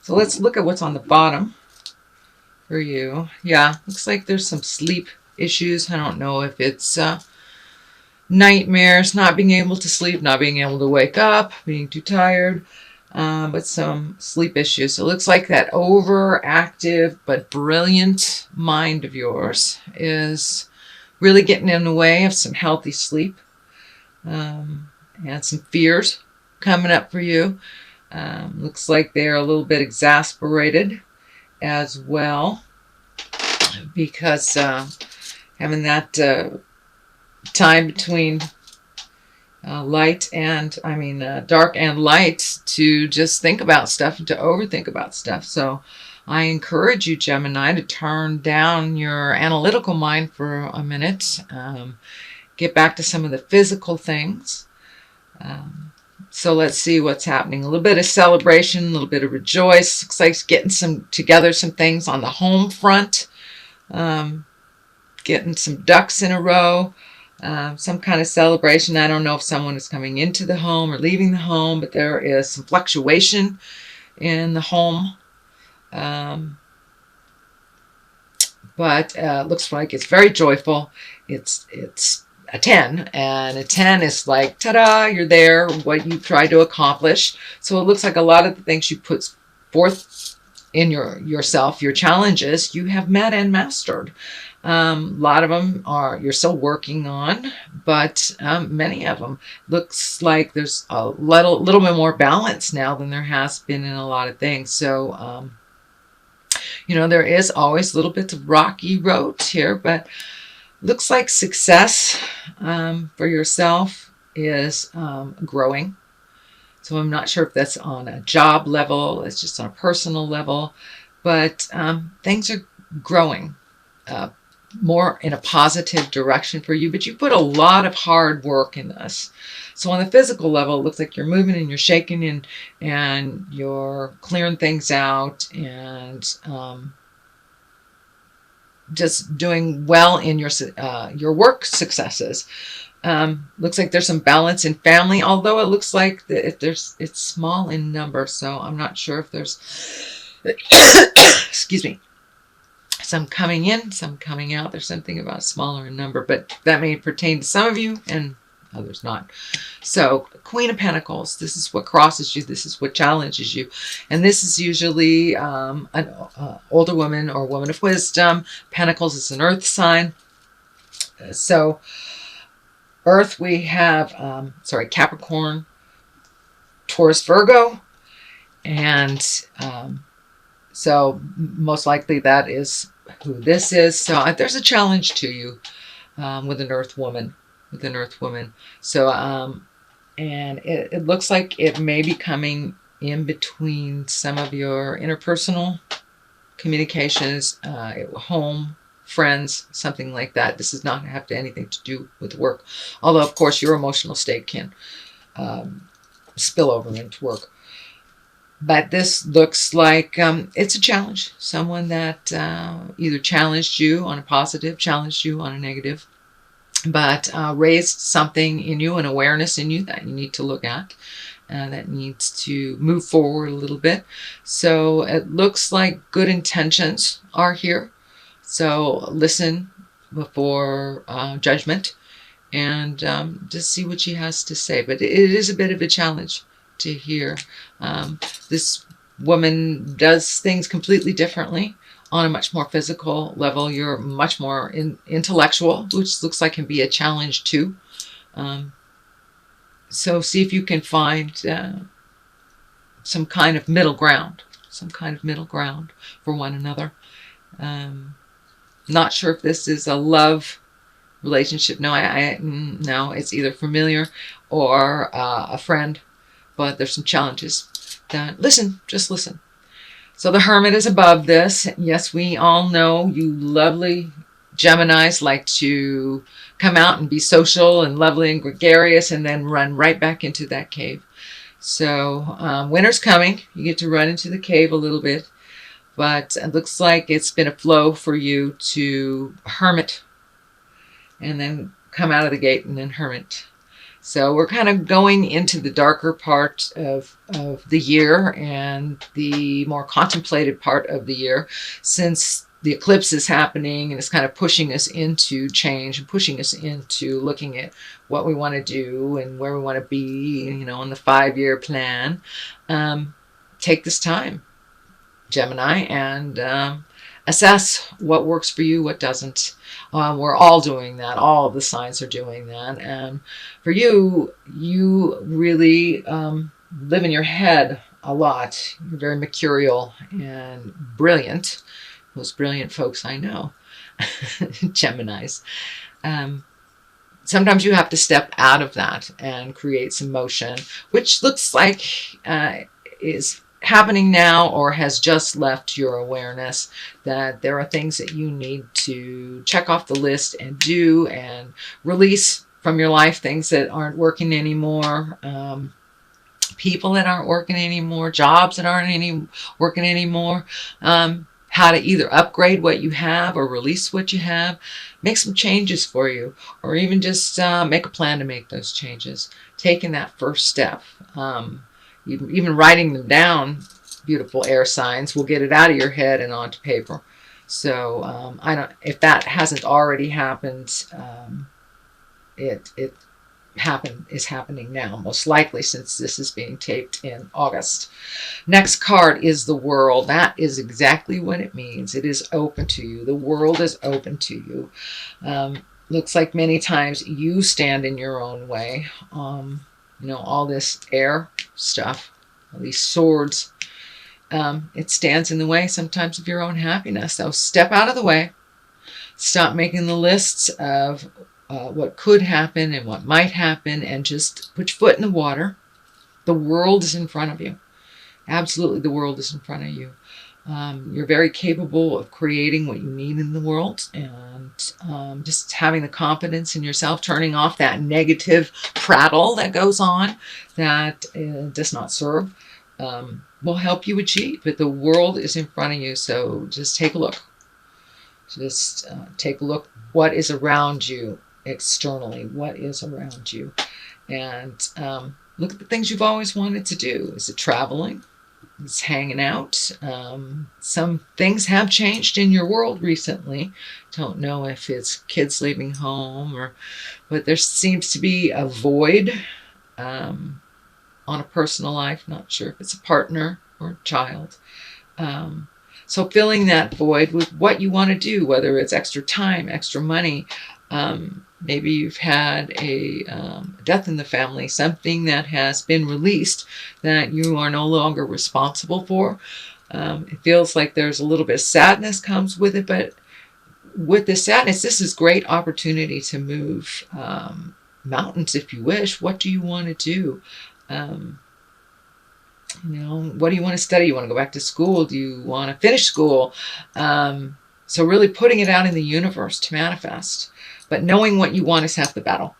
So let's look at what's on the bottom for you. Yeah, looks like there's some sleep issues. I don't know if it's nightmares, not being able to sleep, not being able to wake up, being too tired, but some sleep issues. It looks like that overactive but brilliant mind of yours is really getting in the way of some healthy sleep, and some fears coming up for you. Looks like they're a little bit exasperated as well, because having that time between dark and light to just think about stuff and to overthink about stuff. So I encourage you, Gemini, to turn down your analytical mind for a minute, get back to some of the physical things. So let's see what's happening. A little bit of celebration, a little bit of rejoice. Looks like getting some things on the home front, getting some ducks in a row, some kind of celebration. I don't know if someone is coming into the home or leaving the home, but there is some fluctuation in the home. But looks like it's very joyful. It's a 10, and a 10 is like, ta-da, you're there, what you tried to accomplish. So it looks like a lot of the things you put forth in yourself, your challenges, you have met and mastered. A lot of them you're still working on, but many of them looks like there's a little bit more balance now than there has been in a lot of things. So there is always little bits of rocky roads here, but looks like success for yourself is growing. So I'm not sure if that's on a job level, it's just on a personal level, but things are growing more in a positive direction for you. But you put a lot of hard work in this. So on the physical level, it looks like you're moving and you're shaking and you're clearing things out and just doing well in your work successes. Looks like there's some balance in family, although it looks like it's small in number. So I'm not sure if there's excuse me, some coming in, some coming out. There's something about smaller in number, but that may pertain to some of you and others not. So Queen of Pentacles, this is what crosses you, this is what challenges you, and this is usually an older woman or woman of wisdom. Pentacles is an earth sign. So earth, we have Capricorn, Taurus, Virgo, and so most likely that is who this is. So there's a challenge to you with an earth woman. So and it looks like it may be coming in between some of your interpersonal communications, home, friends, something like that. This does not have anything to do with work, although of course your emotional state can spill over into work. But this looks like it's a challenge. Someone that either challenged you on a positive, challenged you on a negative, but raised something in you, an awareness in you that you need to look at, that needs to move forward a little bit. So it looks like good intentions are here. So listen before judgment, and just see what she has to say. But it is a bit of a challenge to hear. This woman does things completely differently on a much more physical level. You're much more intellectual, which looks like can be a challenge too. So see if you can find some kind of middle ground for one another. Not sure if this is a love relationship. No, no, it's either familiar or a friend, but there's some challenges. Just listen. So the Hermit is above this. Yes, we all know you lovely Geminis like to come out and be social and lovely and gregarious and then run right back into that cave. So winter's coming. You get to run into the cave a little bit. But it looks like it's been a flow for you to hermit and then come out of the gate and then hermit. So we're kind of going into the darker part of the year and the more contemplated part of the year, since the eclipse is happening and it's kind of pushing us into change and pushing us into looking at what we want to do and where we want to be, you know, on the 5-year plan. Take this time, Gemini, and assess what works for you, what doesn't. We're all doing that. All of the signs are doing that. And for you, you really live in your head a lot. You're very mercurial and brilliant. Most brilliant folks I know, Geminis. Sometimes you have to step out of that and create some motion, which looks like is happening now or has just left your awareness, that there are things that you need to check off the list and do and release from your life, things that aren't working anymore, people that aren't working anymore, jobs that aren't working anymore, how to either upgrade what you have or release what you have, make some changes for you, or even just make a plan to make those changes. Taking that first step. Even writing them down, beautiful air signs, will get it out of your head and onto paper. So I don't. If that hasn't already happened, it is happening now, most likely, since this is being taped in August. Next card is the World. That is exactly what it means. It is open to you. The world is open to you. Looks like many times you stand in your own way. You know, all this air stuff, all these swords, it stands in the way sometimes of your own happiness. So step out of the way. Stop making the lists of what could happen and what might happen, and just put your foot in the water. The world is in front of you. Absolutely, the world is in front of you. You're very capable of creating what you need in the world, and just having the confidence in yourself, turning off that negative prattle that goes on that does not serve, will help you achieve. But the world is in front of you, so just take a look. Just take a look. What is around you externally? What is around you? And look at the things you've always wanted to do. Is it traveling? It's hanging out. Some things have changed in your world recently. Don't know if it's kids leaving home but there seems to be a void on a personal life. Not sure if it's a partner or a child. So filling that void with what you want to do, whether it's extra time, extra money. Maybe you've had a death in the family, something that has been released that you are no longer responsible for. It feels like there's a little bit of sadness comes with it, but with the sadness, this is great opportunity to move mountains if you wish. What do you want to do? You know, what do you want to study? You want to go back to school? Do you want to finish school? So really putting it out in the universe to manifest. But knowing what you want is half the battle.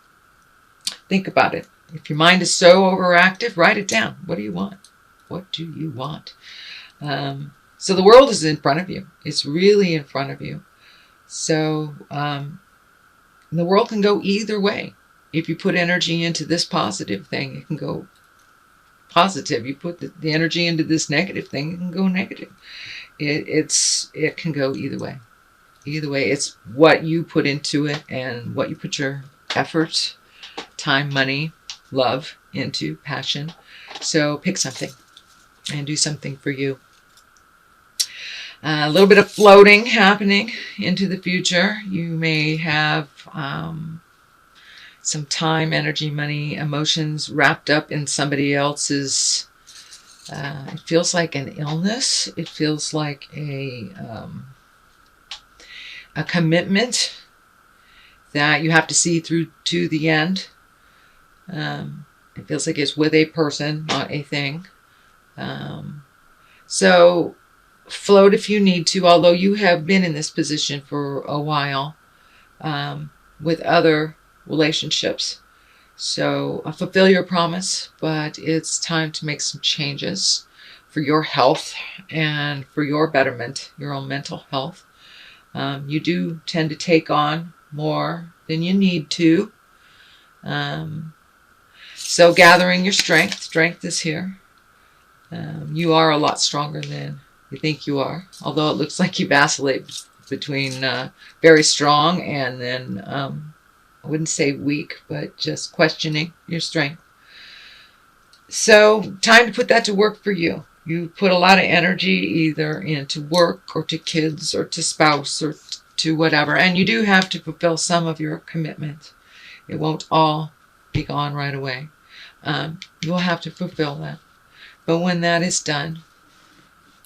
Think about it. If your mind is so overactive, write it down. What do you want? What do you want? So the world is in front of you. It's really in front of you. So the world can go either way. If you put energy into this positive thing, it can go positive. You put the energy into this negative thing, it can go negative. It can go either way. Either way, it's what you put into it and what you put your effort, time, money, love into, passion. So pick something and do something for you. A little bit of floating happening into the future. You may have some time, energy, money, emotions wrapped up in somebody else's. It feels like an illness. It feels like a commitment that you have to see through to the end. It feels like it's with a person, not a thing. So float if you need to, although you have been in this position for a while with other relationships. So fulfill your promise, but it's time to make some changes for your health and for your betterment, your own mental health. You do tend to take on more than you need to. So gathering your strength. Strength is here. You are a lot stronger than you think you are. Although it looks like you vacillate between very strong and then, I wouldn't say weak, but just questioning your strength. So time to put that to work for you. You put a lot of energy either into work or to kids or to spouse or to whatever. And you do have to fulfill some of your commitment. It won't all be gone right away. You'll have to fulfill that. But when that is done,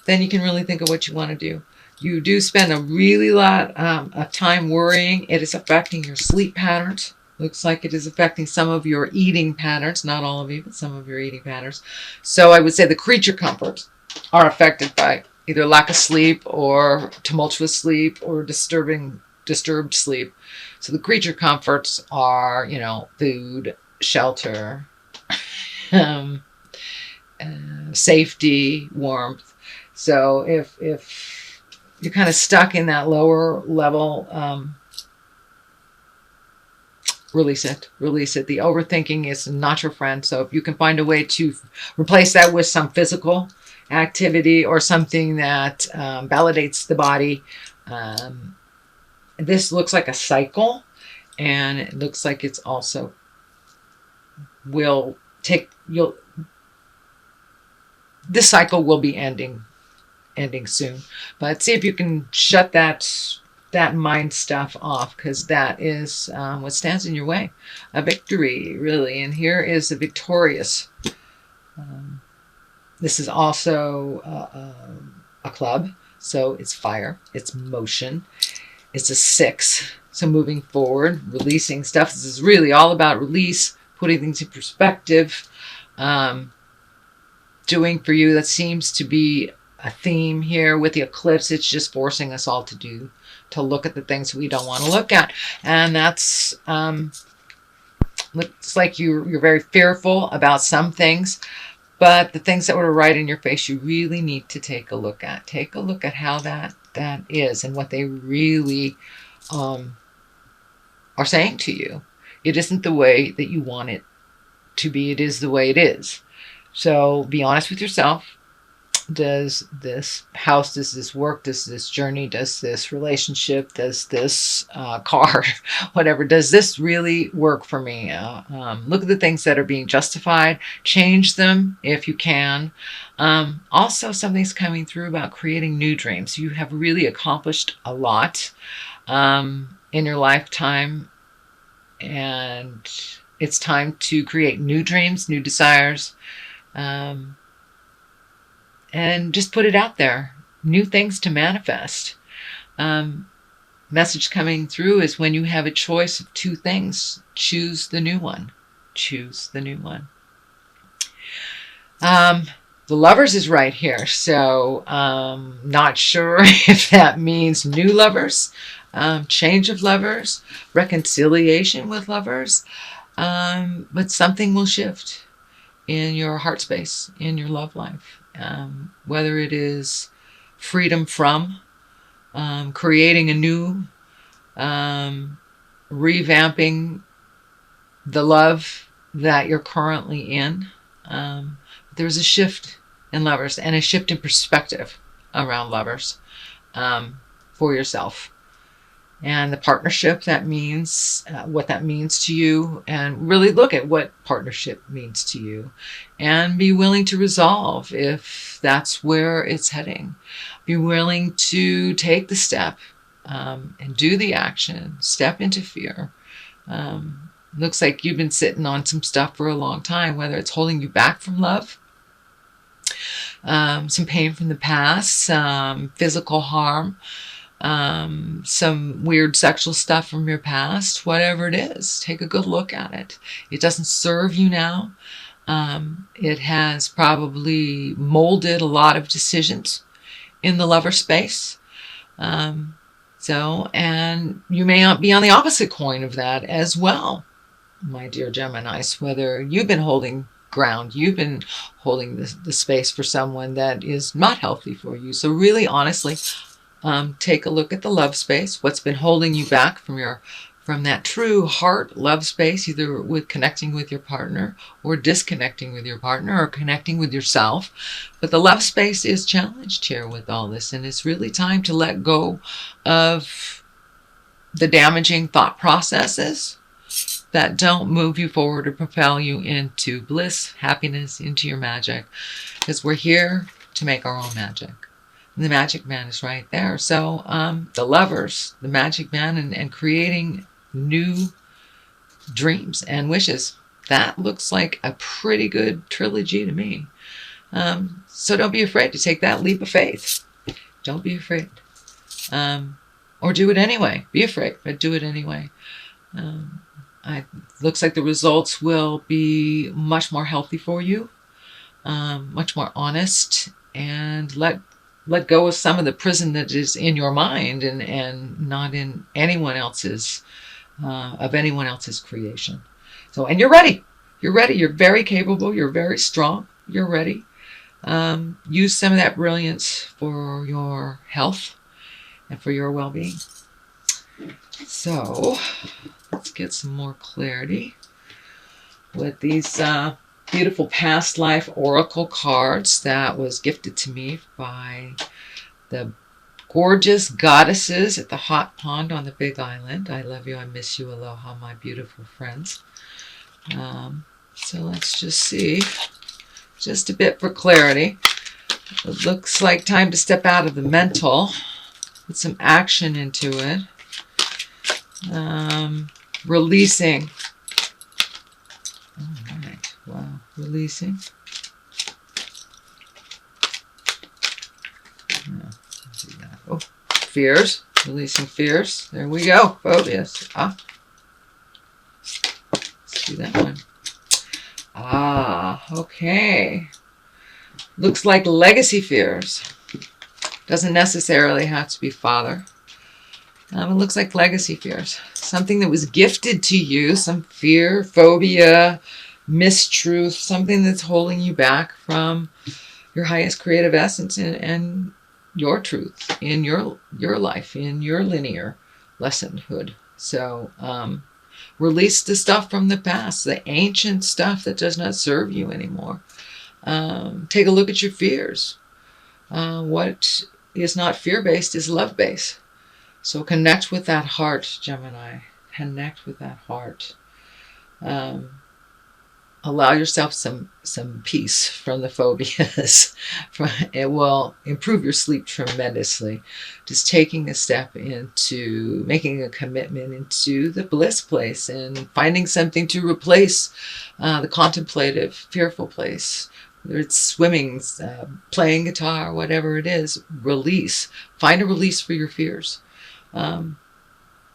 then you can really think of what you want to do. You do spend a really lot of time worrying. It is affecting your sleep patterns. Looks like it is affecting some of your eating patterns. Not all of you, but some of your eating patterns. So I would say the creature comforts are affected by either lack of sleep or tumultuous sleep or disturbed sleep. So the creature comforts are, food, shelter, safety, warmth. So if you're kind of stuck in that lower level, release it. The overthinking is not your friend. So if you can find a way to replace that with some physical activity or something that validates the body, this looks like a cycle, and it looks like it's also this cycle will be ending soon. But see if you can shut that mind stuff off, because that is what stands in your way. A victory, really. And here is a victorious. This is also a club. So it's fire. It's motion. It's a 6. So moving forward, releasing stuff. This is really all about release, putting things in perspective. Doing for you, that seems to be a theme here with the eclipse. It's just forcing us all to look at the things we don't want to look at. And that's looks like you're very fearful about some things, but the things that were right in your face, you really need to take a look at. Take a look at how that is and what they really are saying to you. It isn't the way that you want it to be. It is the way it is. So be honest with yourself. Does this house, does this work, does this journey, does this relationship, does this car, whatever, does this really work for me? Look at the things that are being justified. Change them if you can. Also, something's coming through about creating new dreams. You have really accomplished a lot in your lifetime, and it's time to create new dreams, new desires. And just put it out there. New things to manifest. Message coming through is when you have a choice of 2 things, choose the new one. Choose the new one. The Lovers is right here. So not sure if that means new lovers, change of lovers, reconciliation with lovers. But something will shift in your heart space, in your love life. Whether it is freedom from, creating a new, revamping the love that you're currently in. There's a shift in lovers and a shift in perspective around lovers for yourself. And the partnership, that means what that means to you, and really look at what partnership means to you and be willing to resolve if that's where it's heading. Be willing to take the step and do the action, step into fear. Looks like you've been sitting on some stuff for a long time, whether it's holding you back from love, some pain from the past, some physical harm, some weird sexual stuff from your past, whatever it is, take a good look at it. It doesn't serve you now. It has probably molded a lot of decisions in the lover space. And you may be on the opposite coin of that as well, my dear Geminis, whether you've been holding ground, you've been holding the space for someone that is not healthy for you. So really, honestly, take a look at the love space, what's been holding you back from from that true heart love space, either with connecting with your partner or disconnecting with your partner or connecting with yourself. But the love space is challenged here with all this, and it's really time to let go of the damaging thought processes that don't move you forward or propel you into bliss, happiness, into your magic. Because we're here to make our own magic. And the magic man is right there. So the lovers, the magic man, and creating new dreams and wishes. That looks like a pretty good trilogy to me. So don't be afraid to take that leap of faith. Don't be afraid. Or do it anyway. Be afraid, but do it anyway. Looks like the results will be much more healthy for you, much more honest, and let go of some of the prison that is in your mind and not in anyone else's creation. So, and you're ready. You're ready. You're very capable. You're very strong. You're ready. Use some of that brilliance for your health and for your well-being. So let's get some more clarity with these beautiful past life oracle cards that was gifted to me by the gorgeous goddesses at the hot pond on the Big Island. I love you, I miss you, aloha, my beautiful friends. So let's just see, just a bit for clarity. It looks like time to step out of the mental, put some action into it. Releasing. All right. Wow. Releasing. Oh, fears. Releasing fears. There we go. Phobias. Let's do that one. Okay. Looks like legacy fears. Doesn't necessarily have to be father. It looks like legacy fears. Something that was gifted to you, some fear, phobia, mistruth, something that's holding you back from your highest creative essence and your truth in your life, in your linear lessonhood. So release the stuff from the past, the ancient stuff that does not serve you anymore. Take a look at your fears. What is not fear-based is love-based. So connect with that heart, Gemini. Connect with that heart. Allow yourself some peace from the phobias. It will improve your sleep tremendously. Just taking a step into making a commitment into the bliss place and finding something to replace the contemplative, fearful place. Whether it's swimming, playing guitar, whatever it is, release. Find a release for your fears.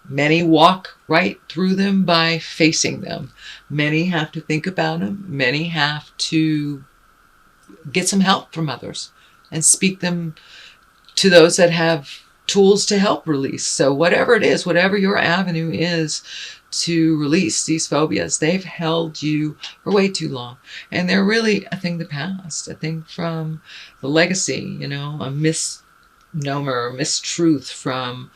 Many walk right through them by facing them. Many have to think about them. Many have to get some help from others and speak them to those that have tools to help release. So whatever it is, whatever your avenue is to release these phobias, they've held you for way too long. And they're really a thing of the past, a thing from the legacy, a misnomer, mistruth from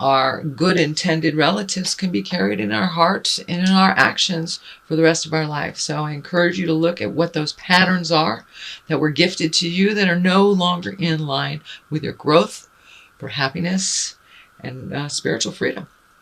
our good intended relatives can be carried in our heart and in our actions for the rest of our life. So I encourage you to look at what those patterns are that were gifted to you that are no longer in line with your growth for happiness and spiritual freedom.